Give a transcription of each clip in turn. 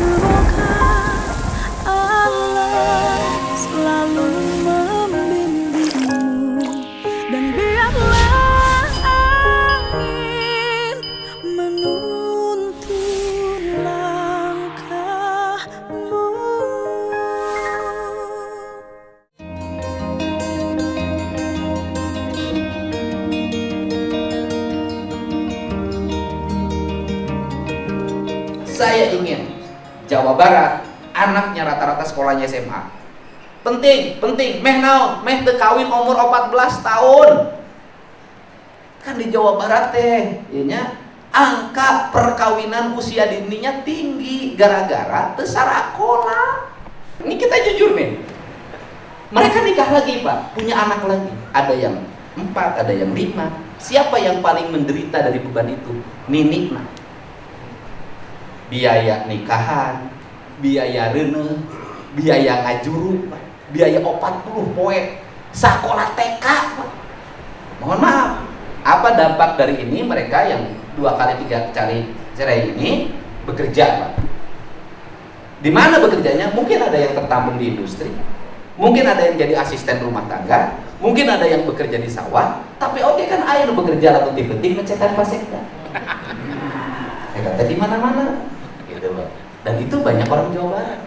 Semoga Allah selalu membimbingmu, dan biarlah angin menuntun langkahmu. Saya ingin Jawa Barat anaknya rata-rata sekolahnya SMA. Penting, meh naon, meh teu kawin umur 14 tahun. Kan di Jawa Barat teh, ianya angka perkawinan usia dininya tinggi gara-gara teu sarakola. Ini kita jujur nih. Mereka nikah lagi, Pak, punya anak lagi. Ada yang 4, ada yang 5. Siapa yang paling menderita dari beban itu? Ninikna. Biaya nikahan, biaya reuneuh, biaya ngajuru, biaya 40 poe, sakola TK. Mohon maaf, apa dampak dari ini? Mereka yang 2 kali 3 kali cerai ini bekerja, Pak. Di mana bekerjanya? Mungkin ada yang tertampung di industri, mungkin ada yang jadi asisten rumah tangga, mungkin ada yang bekerja di sawah, tapi oke kan aya nu bekerja lalu tiba-tiba ngecekan pasekna. Saya kata di mana-mana. Dan itu banyak orang Jawa Barat.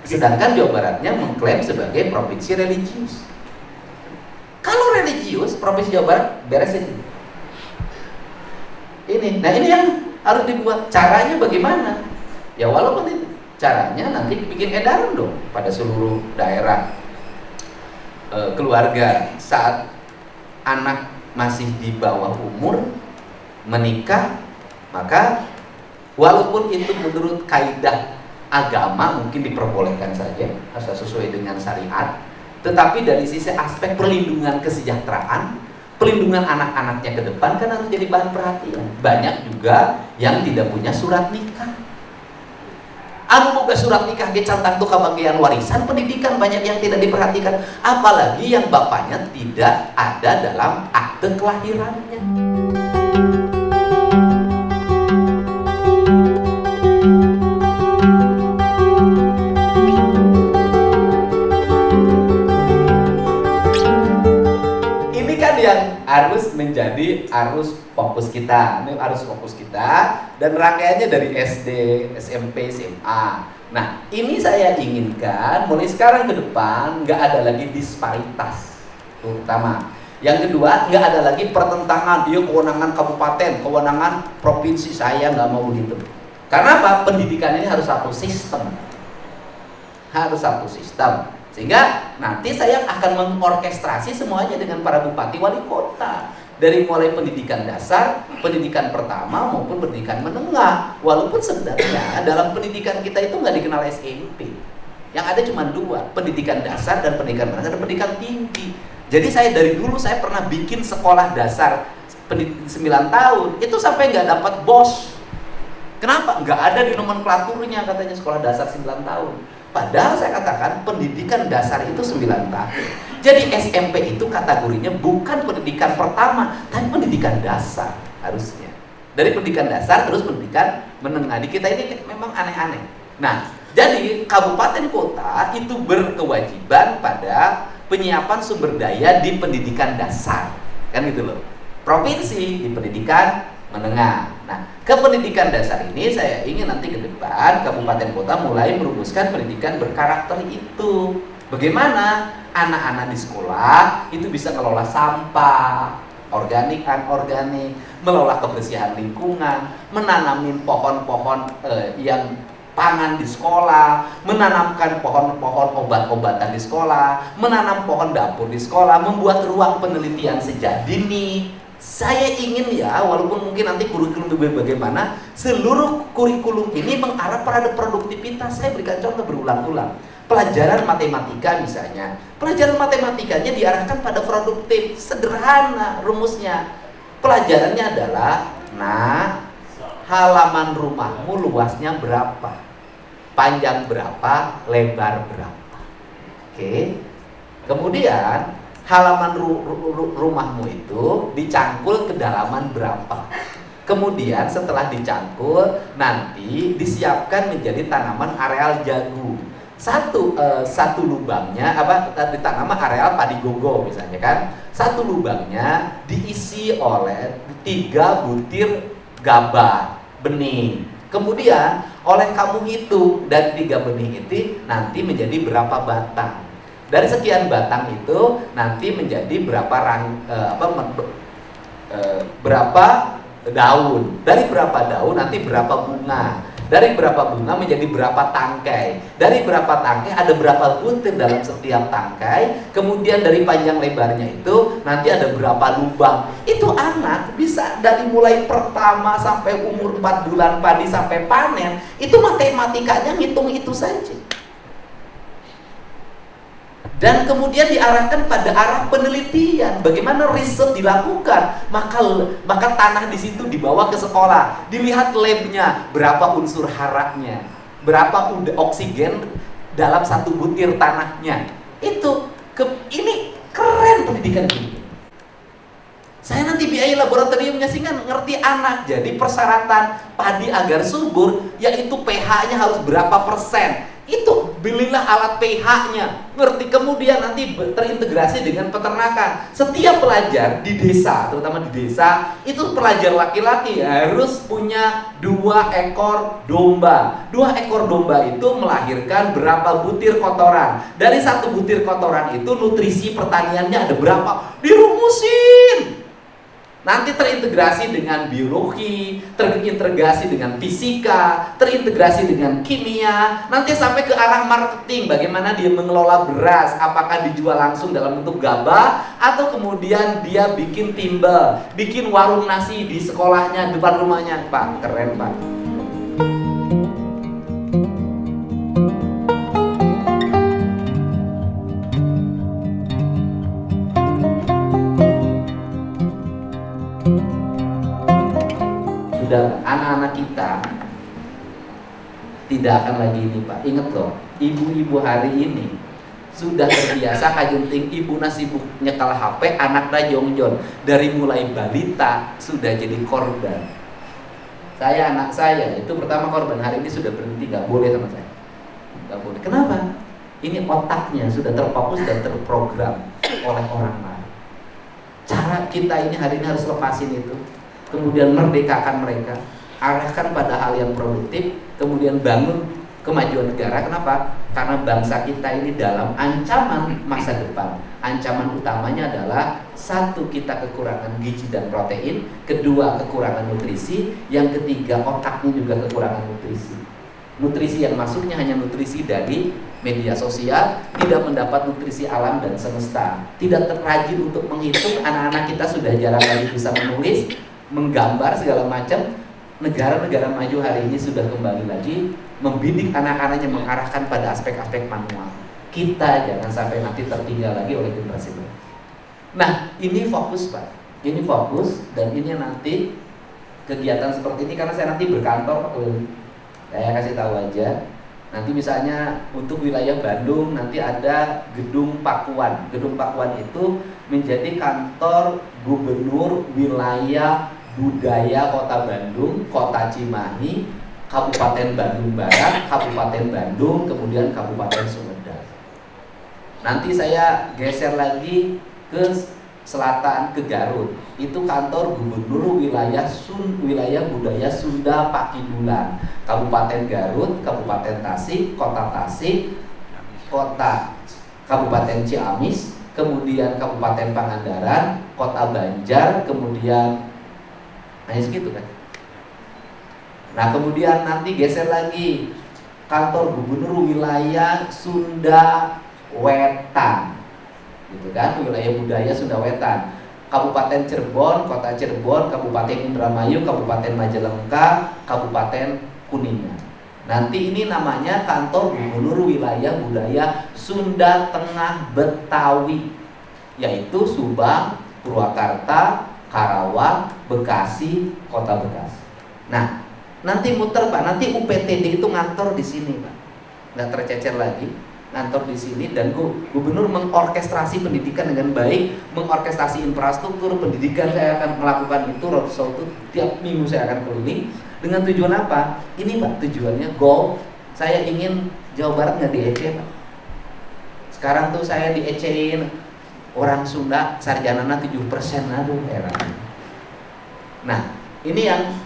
Sedangkan Jawa Baratnya mengklaim sebagai provinsi religius. Kalau religius, provinsi Jawa Barat beresin. Nah ini yang harus dibuat. Caranya bagaimana? Ya walaupun itu caranya nanti bikin edaran dong pada seluruh daerah. Keluarga saat anak masih di bawah umur menikah, maka walaupun itu menurut kaidah agama mungkin diperbolehkan saja asal sesuai dengan syariat, tetapi dari sisi aspek perlindungan kesejahteraan, pelindungan anak-anaknya ke depan kan harus jadi bahan perhatian. Banyak juga yang tidak punya surat nikah. Anu boga surat nikah ge cantang tuh kebagian warisan pendidikan, banyak yang tidak diperhatikan, apalagi yang bapaknya tidak ada dalam akte kelahirannya. Yang harus menjadi arus fokus kita. Ini arus fokus kita dan rangkaiannya dari SD, SMP, SMA. Nah, ini saya inginkan mulai sekarang ke depan nggak ada lagi disparitas, terutama. Yang kedua, nggak ada lagi pertentangan, dia kewenangan kabupaten, kewenangan provinsi, saya nggak mau gitu. Karena apa? Pendidikan ini harus satu sistem. Harus satu sistem. Sehingga nanti saya akan mengorkestrasi semuanya dengan para bupati wali kota, dari mulai pendidikan dasar, pendidikan pertama maupun pendidikan menengah. Walaupun sebenarnya dalam pendidikan kita itu nggak dikenal SMP, yang ada cuma 2, pendidikan dasar dan pendidikan menengah dan pendidikan tinggi. Jadi saya dari dulu saya pernah bikin sekolah dasar 9 tahun itu sampai nggak dapat bos. Kenapa? Nggak ada di nomenklaturnya katanya sekolah dasar 9 tahun. Padahal saya katakan pendidikan dasar itu 9 tahun. Jadi SMP itu kategorinya bukan pendidikan pertama, tapi pendidikan dasar harusnya. Dari pendidikan dasar terus pendidikan menengah. Di kita ini memang aneh-aneh. Nah, jadi kabupaten kota itu berkewajiban pada penyiapan sumber daya di pendidikan dasar. Kan gitu loh. Provinsi di pendidikan menengah. Nah, ke pendidikan dasar ini saya ingin nanti ke depan kabupaten kota mulai merumuskan pendidikan berkarakter itu. Bagaimana anak-anak di sekolah itu bisa mengelola sampah, organik, anorganik, mengelola kebersihan lingkungan, menanamin pohon-pohon yang pangan di sekolah, menanamkan pohon-pohon obat-obatan di sekolah, menanam pohon dapur di sekolah, membuat ruang penelitian sejak dini. Saya ingin ya, walaupun mungkin nanti kurikulum itu bagaimana, seluruh kurikulum ini mengarah pada produktivitas. Saya berikan contoh berulang-ulang. Pelajaran matematika misalnya, pelajaran matematikanya diarahkan pada produktif, sederhana rumusnya. Pelajarannya adalah, nah, halaman rumahmu luasnya berapa, panjang berapa, lebar berapa. Oke. Kemudian halaman rumahmu itu dicangkul kedalaman berapa. Kemudian setelah dicangkul, nanti disiapkan menjadi tanaman areal jagung. Satu lubangnya di tanaman areal padi gogo misalnya kan. Satu lubangnya diisi oleh 3 butir gabah benih. Kemudian oleh kamu hitung dari 3 benih itu nanti menjadi berapa batang. Dari sekian batang itu nanti menjadi berapa berapa daun. Dari berapa daun nanti berapa bunga. Dari berapa bunga menjadi berapa tangkai. Dari berapa tangkai ada berapa butir dalam setiap tangkai. Kemudian dari panjang lebarnya itu nanti ada berapa lubang. Itu anak bisa dari mulai pertama sampai umur 4 bulan padi sampai panen. Itu matematikanya ngitung itu saja. Dan kemudian diarahkan pada arah penelitian, bagaimana riset dilakukan, maka tanah di situ dibawa ke sekolah, dilihat labnya, berapa unsur haranya, berapa oksigen dalam 1 butir tanahnya. Ini keren pendidikan ini. Saya nanti biaya laboratoriumnya sehingga ngerti anak. Jadi persyaratan padi agar subur yaitu pH-nya harus berapa persen. Itu belilah alat pH-nya, ngerti. Kemudian nanti terintegrasi dengan peternakan. Setiap pelajar di desa, terutama di desa, itu pelajar laki-laki harus punya 2 ekor domba. 2 ekor domba itu melahirkan berapa butir kotoran. Dari 1 butir kotoran itu nutrisi pertaniannya ada berapa, dirumusin. Nanti terintegrasi dengan biologi, terintegrasi dengan fisika, terintegrasi dengan kimia, nanti sampai ke arah marketing, bagaimana dia mengelola beras, apakah dijual langsung dalam bentuk gabah, atau kemudian dia bikin timbel, bikin warung nasi di sekolahnya, depan rumahnya. Pak, keren Pak. Anak-anak kita tidak akan lagi ini Pak. Ingat loh, ibu-ibu hari ini sudah terbiasa kajunting ibu sibuk nyetel HP, anaknya jongjon. Dari mulai balita sudah jadi korban. Anak saya itu pertama korban, hari ini sudah berhenti, gak boleh sama saya. Gak boleh. Kenapa? Ini otaknya sudah terfokus dan terprogram oleh orang lain. Cara kita ini hari ini harus lepasin itu. Kemudian merdekakan mereka, arahkan pada hal yang produktif, kemudian bangun kemajuan negara. Kenapa? Karena bangsa kita ini dalam ancaman masa depan. Ancaman utamanya adalah 1, kita kekurangan gizi dan protein, 2, kekurangan nutrisi, yang ketiga otaknya juga kekurangan nutrisi. Nutrisi yang masuknya hanya nutrisi dari media sosial, tidak mendapat nutrisi alam dan semesta, tidak terrajin untuk menghitung. Anak-anak kita sudah jarang lagi bisa menulis, menggambar segala macam. Negara-negara maju hari ini sudah kembali lagi membidik anak-anaknya mengarahkan pada aspek-aspek manual. Kita jangan sampai nanti tertinggal lagi oleh generasi baru. Nah, ini fokus Pak. Ini fokus, dan ini nanti kegiatan seperti ini, karena saya nanti berkantor, saya kasih tahu aja. Nanti misalnya untuk wilayah Bandung nanti ada Gedung Pakuan. Gedung Pakuan itu menjadi kantor gubernur wilayah budaya Kota Bandung, Kota Cimahi, Kabupaten Bandung Barat, Kabupaten Bandung, kemudian Kabupaten Sumedang. Nanti saya geser lagi ke selatan, ke Garut. Itu kantor gubernur wilayah budaya Sunda Pakidulan, Kabupaten Garut, Kabupaten Tasik, Kota Kabupaten Ciamis, kemudian Kabupaten Pangandaran, Kota Banjar, kemudian hanya segitu kan. Nah, kemudian nanti geser lagi kantor gubernur wilayah Sunda Wetan, gitu kan, wilayah budaya Sunda Wetan, Kabupaten Cirebon, Kota Cirebon, Kabupaten Indramayu, Kabupaten Majalengka, Kabupaten Kuningan. Nanti ini namanya kantor gubernur wilayah budaya Sunda Tengah Betawi, yaitu Subang, Purwakarta, Karawang, Bekasi, Kota Bekasi. Nah, nanti muter Pak, nanti UPTD itu ngantor di sini Pak, nggak tercecer lagi. ngantor di sini, dan gubernur mengorkestrasi pendidikan dengan baik, mengorkestrasi infrastruktur pendidikan. Saya akan melakukan itu roadshow itu tiap minggu, saya akan keliling dengan tujuan apa? Ini Pak, tujuannya goal, saya ingin Jawa Barat nggak diece Pak. Sekarang tuh saya diecein orang Sunda sarjanana 7%, aduh heran. Nah, ini yang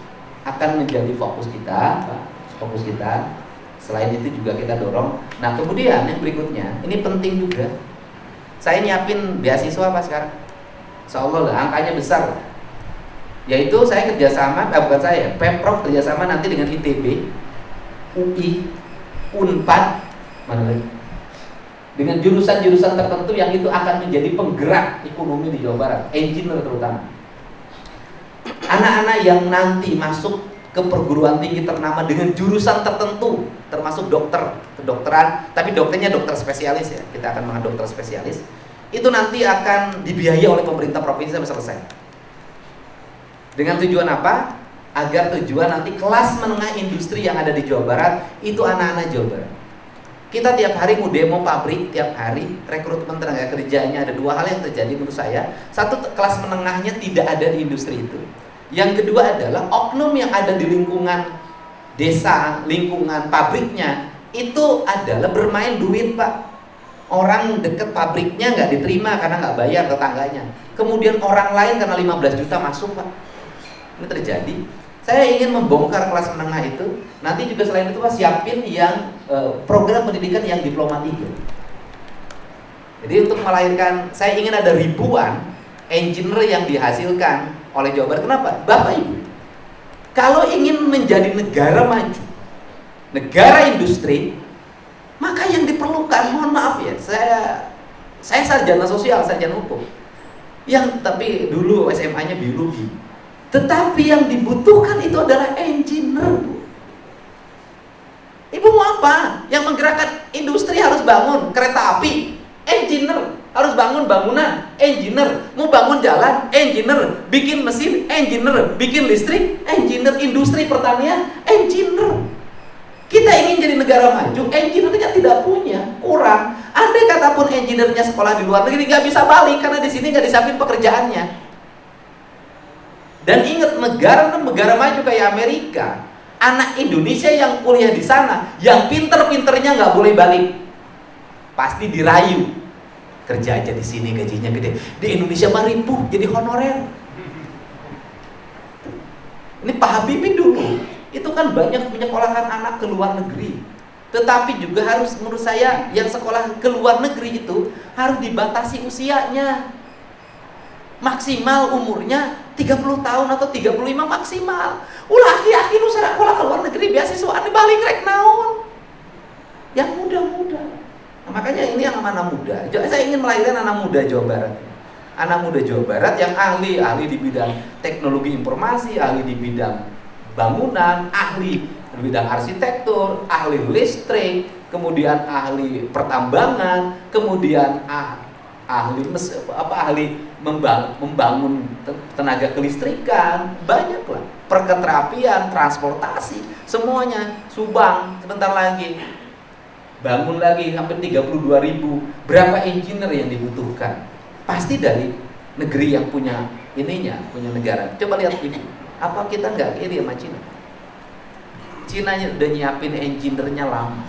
akan menjadi fokus kita, Pak. Fokus kita. Selain itu juga kita dorong. Nah, kemudian yang berikutnya, ini penting juga. Saya nyiapin beasiswa Pak sekarang. Insya Allah lah, angkanya besar. Yaitu saya kerjasama, bukan saya, Pemprov kerjasama nanti dengan ITB, UI, Unpad, mana lagi? Dengan jurusan-jurusan tertentu yang itu akan menjadi penggerak ekonomi di Jawa Barat, engineer terutama. Anak-anak yang nanti masuk ke perguruan tinggi ternama dengan jurusan tertentu, termasuk dokter, kedokteran, tapi dokternya dokter spesialis ya, kita akan mengadakan dokter spesialis, itu nanti akan dibiayai oleh pemerintah provinsi sampai selesai. Dengan tujuan apa? Agar tujuan nanti kelas menengah industri yang ada di Jawa Barat, itu anak-anak Jawa Barat. Kita tiap hari mau demo pabrik, tiap hari rekrutmen tenaga kerjanya, ada dua hal yang terjadi menurut saya. Satu, kelas menengahnya tidak ada di industri itu. Yang kedua adalah oknum yang ada di lingkungan desa, lingkungan pabriknya, itu adalah bermain duit Pak. Orang deket pabriknya nggak diterima karena nggak bayar tetangganya. Kemudian orang lain karena 15 juta masuk Pak. Ini terjadi. Saya ingin membongkar kelas menengah itu. Nanti juga selain itu Pak, siapin yang program pendidikan yang diploma 3. Jadi untuk melahirkan, saya ingin ada ribuan engineer yang dihasilkan oleh Jawa Barat. Kenapa? Bapak Ibu, kalau ingin menjadi negara maju, negara industri, maka yang diperlukan, mohon maaf ya, saya sarjana sosial, sarjana hukum, yang tapi dulu SMA-nya biologi, tetapi yang dibutuhkan itu adalah engineer. Ibu mau apa? Yang menggerakkan industri harus bangun kereta api, engineer. Harus bangun bangunan, engineer. Mau bangun jalan, engineer. Bikin mesin, engineer. Bikin listrik, engineer. Industri pertanian, engineer. Kita ingin jadi negara maju, engineer-nya tidak punya, kurang. Andai kata pun engineer-nya sekolah di luar negeri, nggak bisa balik karena di sini nggak disiapin pekerjaannya. Dan ingat, negara maju kayak Amerika, anak Indonesia yang kuliah di sana, yang pinter-pinternya nggak boleh balik, pasti dirayu. Kerja aja di sini gajinya gede. Di Indonesia mah ripuh jadi honorer. Ini Pak Habibie dulu itu kan banyak menyekolahkan anak ke luar negeri. Tetapi juga harus, menurut saya, yang sekolah ke luar negeri itu harus dibatasi usianya. Maksimal umurnya 30 tahun atau 35 maksimal. Ulah aki-aki nu sekolah ke luar negeri beasiswa ane balik rek naon. Yang muda-muda. Nah, makanya ini yang anak muda. Saya ingin melahirkan anak muda Jawa Barat. Anak muda Jawa Barat yang ahli di bidang teknologi informasi, ahli di bidang bangunan, ahli di bidang arsitektur, ahli listrik, kemudian ahli pertambangan, kemudian ahli membangun tenaga kelistrikan, banyak lah, perketrapian, transportasi, semuanya. Subang sebentar lagi bangun lagi hampir 32.000. Berapa engineer yang dibutuhkan? Pasti dari negeri yang punya ininya, punya negara. Coba lihat Ibu, apa kita nggak iri sama Cina? Cina udah nyiapin engineer-nya lama.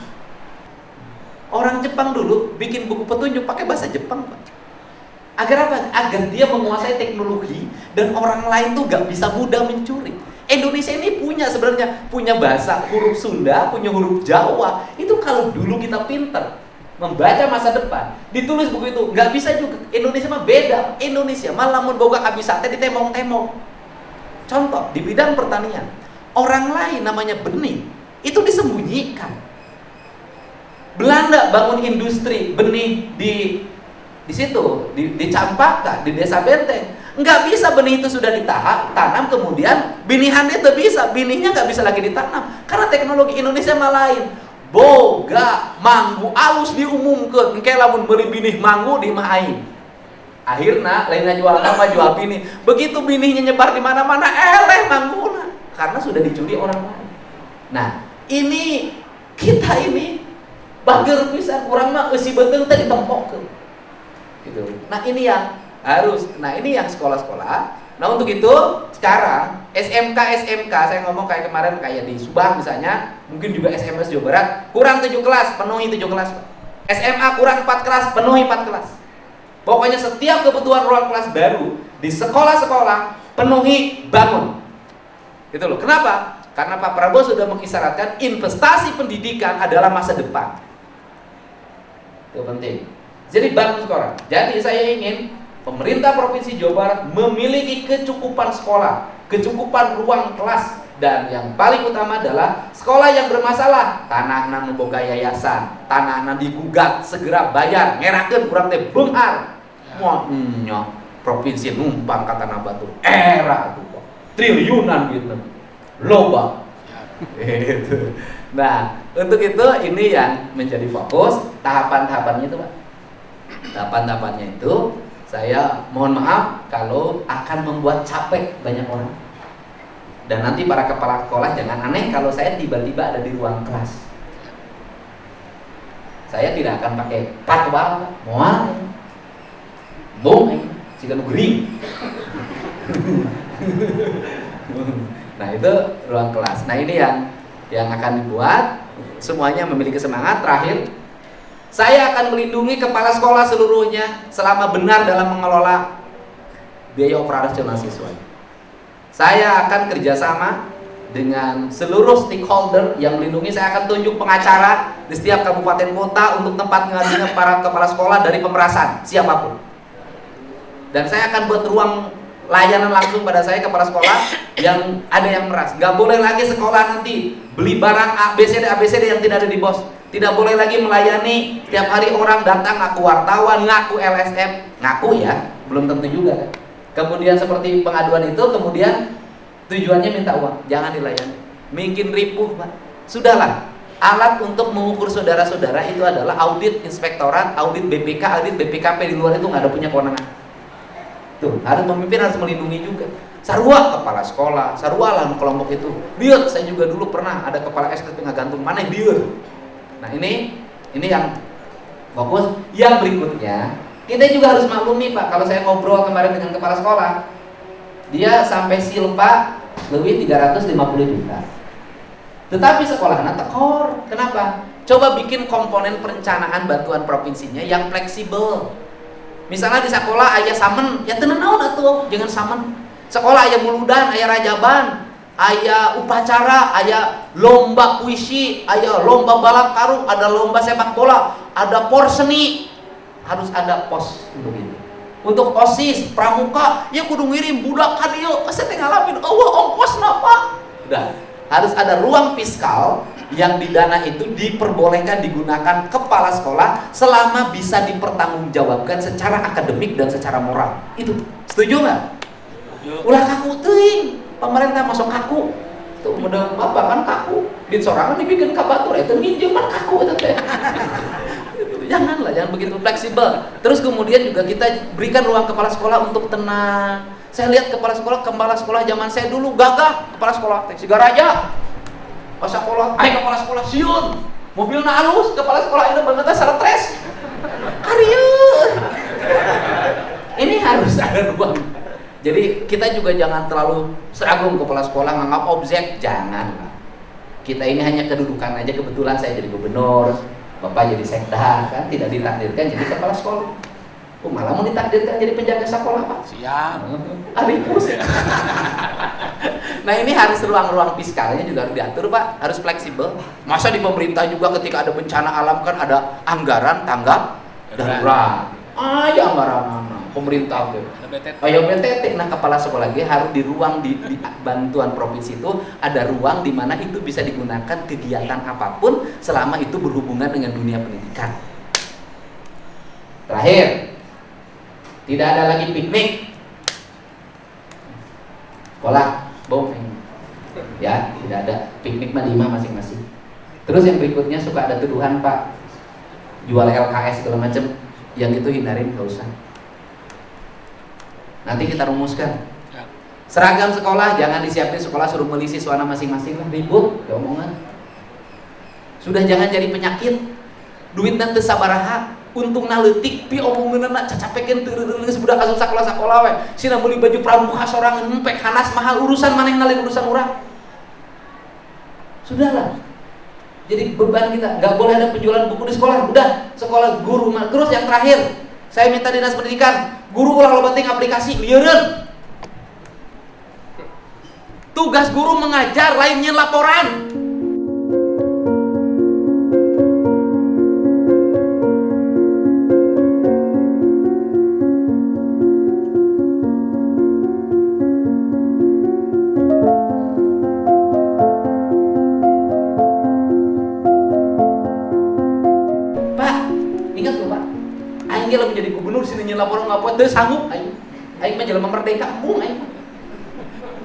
Orang Jepang dulu bikin buku petunjuk pakai bahasa Jepang Pak. Agar apa? Agar dia menguasai teknologi dan orang lain tuh gak bisa mudah mencuri. Indonesia ini sebenarnya punya bahasa huruf Sunda, punya huruf Jawa. Itu kalau dulu kita pinter membaca masa depan, ditulis buku itu, nggak bisa juga. Indonesia mah beda. Indonesia mah lamun boga kabisate ditemong-temong. Contoh di bidang pertanian, orang lain namanya benih itu disembunyikan. Belanda bangun industri benih di situ, di Campaka, di Desa Benteng. Nggak bisa benih itu sudah ditanam, kemudian binihannya itu bisa, binihnya nggak bisa lagi ditanam karena teknologi Indonesia mah lain. Boga manggu alus diumumkan, engke lamun beli binih manggu di main. Akhirnya lainnya jual apa jual binih. Begitu binihnya nyebar di mana-mana, eleh mangguna karena sudah dicuri orang lain. Nah, ini kita ini Bager pisan kurang mah eusi beteung teh ditempokkeun. Gitu. Nah, ini yang sekolah-sekolah. Nah, untuk itu sekarang SMK saya ngomong kayak kemarin kayak di Subang misalnya, mungkin juga SMS Jawa Barat, kurang 7 kelas, penuhi 7 kelas. SMA kurang 4 kelas, penuhi 4 kelas. Pokoknya setiap kebutuhan ruang kelas baru di sekolah-sekolah penuhi, bangun. Gitu loh. Kenapa? Karena Pak Prabowo sudah mengisyaratkan investasi pendidikan adalah masa depan. Itu penting. Jadi bangun sekolah. Jadi saya ingin pemerintah Provinsi Jawa Barat memiliki kecukupan sekolah, kecukupan ruang kelas, dan yang paling utama adalah sekolah yang bermasalah tanahna boga yayasan, tanahna digugat segera bayar, ngerakeun urang teh beunghar. Moal nya provinsi numpang ka tanah batu era tuh triliunan gitu. Loba. Gitu. Nah, untuk itu ini yang menjadi fokus tahapan-tahapannya itu, Pak. Tahapan-tahapannya itu saya mohon maaf kalau akan membuat capek banyak orang. Dan nanti para kepala sekolah jangan aneh kalau saya tiba-tiba ada di ruang kelas. Saya tidak akan pakai patwal, moal, bong, jika gering. Nah, itu ruang kelas. Nah, ini yang akan dibuat. Semuanya memiliki semangat. Terakhir, saya akan melindungi kepala sekolah seluruhnya selama benar dalam mengelola biaya operasional siswa. Saya akan kerjasama dengan seluruh stakeholder yang melindungi. Saya akan tunjuk pengacara di setiap kabupaten kota untuk tempat mengadunya para kepala sekolah dari pemerasan siapapun. Dan saya akan buat ruang layanan langsung pada saya kepala sekolah yang ada yang meras. Gak boleh lagi sekolah nanti beli barang ABCD yang tidak ada di BOS. Tidak boleh lagi melayani tiap hari orang datang ngaku wartawan, ngaku LSM, ngaku ya, belum tentu juga kan. Kemudian seperti pengaduan itu, kemudian tujuannya minta uang, jangan dilayani. Bikin ripuh, Pak. Sudahlah, alat untuk mengukur saudara-saudara itu adalah audit inspektorat, audit BPK, audit BPKP. Di luar itu nggak ada punya kewenangan. Tuh, harus memimpin, harus melindungi juga. Sarua kepala sekolah, sarua lah kelompok itu. Biar saya juga dulu pernah ada kepala SDT ngagantung mana biar. Nah, ini yang fokus. Yang berikutnya, kita juga harus maklumi, Pak, kalau saya ngobrol kemarin dengan kepala sekolah, dia sampai silpa lebih 350 juta. Tetapi sekolahnya tekor. Kenapa? Coba bikin komponen perencanaan bantuan provinsinya yang fleksibel. Misalnya di sekolah aya samen, ya teu naon atuh, jangan samen. Sekolah aya muludan, aya rajaban, aya upacara, aya lomba puisi, aya lomba balap karung, ada lomba sepak bola, ada porseni. Harus ada pos untuk itu. Untuk OSIS, pramuka, ya kudu ngirim budak ka dieu, saya teh ngalamin eueuh ongkosna, Pak. Udah, harus ada ruang fiskal yang di dana itu diperbolehkan digunakan kepala sekolah selama bisa dipertanggungjawabkan secara akademik dan secara moral. Itu setuju nggak? Ulah kaku teuing, pemerintah masuk kaku. Tuh modal bapak kan kaku, di sorangan dibikin ka batur eta nginjeman kaku eta teh. Janganlah, jangan begitu fleksibel. Terus kemudian juga kita berikan ruang kepala sekolah untuk tenang. Saya lihat kepala sekolah zaman saya dulu gagah, kepala sekolah teh siga raja. Pas sekolah, kepala sekolah siun. Mobilna halus, kepala sekolah itu banget stres. Karieun. Ini harus ada ruang. Jadi kita juga jangan terlalu seragam kepala sekolah nganggap objek, jangan. Kita ini hanya kedudukan aja, kebetulan saya jadi gubernur, Bapak jadi sekda, kan tidak ditakdirkan jadi kepala sekolah. Malah mau ditakdirkan jadi penjaga sekolah, Pak. Siap. Aripus. Nah, ini harus ruang-ruang fiskalnya juga harus diatur, Pak. Harus fleksibel. Masa di pemerintah juga ketika ada bencana alam kan ada anggaran tanggap darurat. Ya anggaran mana? Pemerintah tuh. Ayo BTT. Nah, kepala sekolah lagi harus di ruang di bantuan provinsi itu ada ruang di mana itu bisa digunakan kegiatan apapun selama itu berhubungan dengan dunia pendidikan. Terakhir, tidak ada lagi piknik. Sekolah, bom. Ya, tidak ada piknik mah 5 masing-masing. Terus yang berikutnya suka ada tuduhan, Pak, jual LKS segala macam. Yang itu hindarin, gak usah. Nanti kita rumuskan. Seragam sekolah jangan disiapin sekolah suruh beli siswana masing-masing lah, ribut, gak omongan. Sudah jangan jadi penyakit. duitna teu sabaraha, untungna leutik pi omongeunna cacapekeun teu geus budak asup sakola-sakola we. Sina meuli baju pramuka sorangan empek hanas mahal, urusan manehna lain urusan urang. Sudahlah. Jadi beban kita, nggak boleh ada penjualan buku di sekolah. Udah, sekolah guru. Terus yang terakhir, saya minta dinas pendidikan, guru ulah lobating aplikasi, lieureun. Tugas guru mengajar, lainnya laporan. Aing lah menjadi gubernur sini nyeun laporan ngapoe teu sanggup aing mah jelema merdeka bung aing.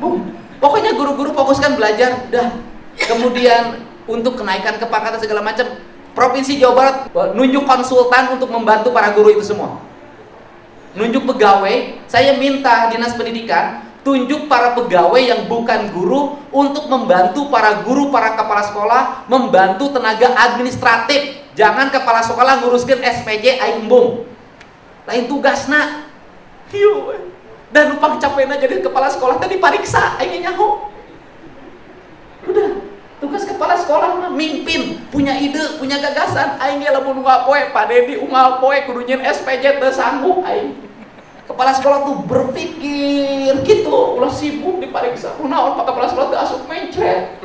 Bung. Pokoknya guru-guru fokuskan belajar dah. Kemudian untuk kenaikan kepangkatan segala macam, Provinsi Jawa Barat nunjuk konsultan untuk membantu para guru itu semua. Nunjuk pegawai, saya minta dinas pendidikan tunjuk para pegawai yang bukan guru untuk membantu para guru, para kepala sekolah, membantu tenaga administratif. Jangan kepala sekolah nguruskan SPJ aing embung. Lain tugasna. Hiu. Dan numpang capekna jadi kepala sekolah tadi pariksa aing nyaho. Udah, tugas kepala sekolah mah mimpin, punya ide, punya gagasan. Aing ge lamun ngapoe, Pak Dedi unggal poe kudu nyeun SPJ teu sanggup aing. Kepala sekolah tuh berpikir gitu, ulah sibuk dipariksa. Kunaon Pak kepala sekolah teu asup mencret.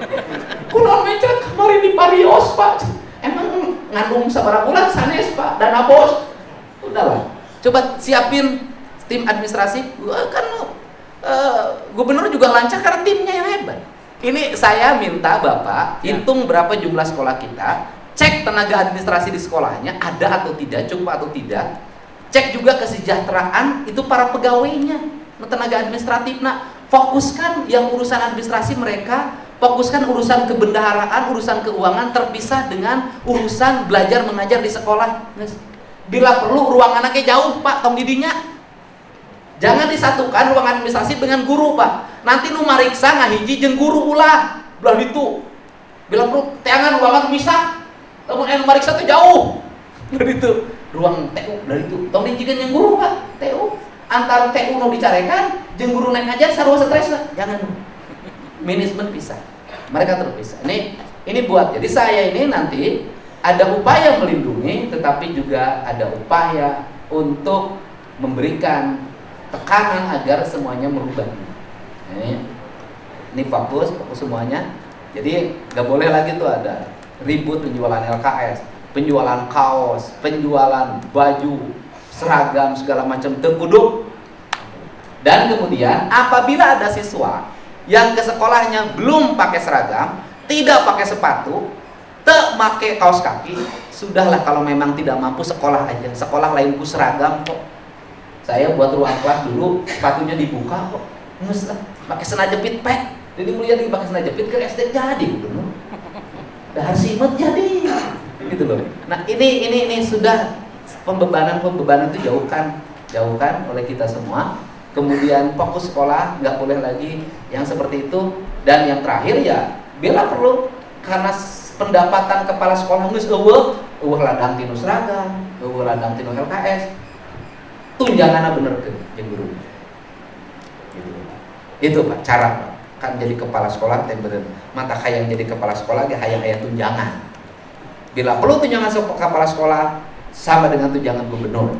Kunaon mencret kamari di parios, Pak. Emang ngandung sabaraha bulan sanes, Pak, dana bos. Udahlah. Coba siapin tim administrasi. Kan gubernur juga lancar karena timnya yang hebat. Ini saya minta Bapak hitung berapa jumlah sekolah kita, cek tenaga administrasi di sekolahnya ada atau tidak, cukup atau tidak. Cek juga kesejahteraan itu para pegawainya, tenaga administratif. Nah, fokuskan yang urusan administrasi mereka, fokuskan urusan kebendaharaan, urusan keuangan terpisah dengan urusan belajar mengajar di sekolah. Bila perlu ruang anaknya jauh, Pak, tong didinya. Jangan disatukan ruang administrasi dengan guru, Pak. Nanti nu mariksa ngahiji jeung guru ulah. Belah ditu. Bila perlu teangan ruangan misah. Lamun anu mariksa teh jauh. Dari itu ruang TU dari itu. Tong dijieun yang guru, Pak. TU antara TU nu dicarekan jeung guru naik ngajar sarua stres lah. Jangan. Manajemen pisah. Mereka terpisah. Ini buat. Jadi saya ini nanti ada upaya melindungi, tetapi juga ada upaya untuk memberikan tekanan agar semuanya merubah. Ini fokus semuanya. Jadi nggak boleh lagi tuh ada ribut penjualan LKS, penjualan kaos, penjualan baju, seragam segala macam terkuduk. Dan kemudian apabila ada siswa yang ke sekolahnya belum pakai seragam, tidak pakai sepatu, tak pakai kaos kaki, sudahlah kalau memang tidak mampu sekolah aja. Sekolah lain ku seragam kok. Saya buat ruang kelas dulu sepatunya dibuka kok. Nges lah, pakai sena jepit pek. Jadi mulia di pakai sena jepit ke SD jadi bener. Dahar simet jadi. Gitu loh. Nah, ini sudah pembebanan itu jauhkan oleh kita semua. Kemudian fokus sekolah, nggak boleh lagi yang seperti itu. Dan yang terakhir ya, bila perlu karena pendapatan kepala sekolah geus eueuh ladang tinu seragam, eueuh ladang tinu LKS. Tunjanganna benerkeun jeung guru. Gitu. Itu Pak, cara Pak. Kan jadi kepala sekolah teh bener. Mata hayang jadi kepala sekolah ge hayang aya tunjangan. Bila perlu tunjangan kepala sekolah sama dengan tunjangan gubernur.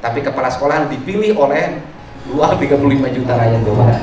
Tapi kepala sekolah dipilih oleh 35 juta rakyat Jawa Barat.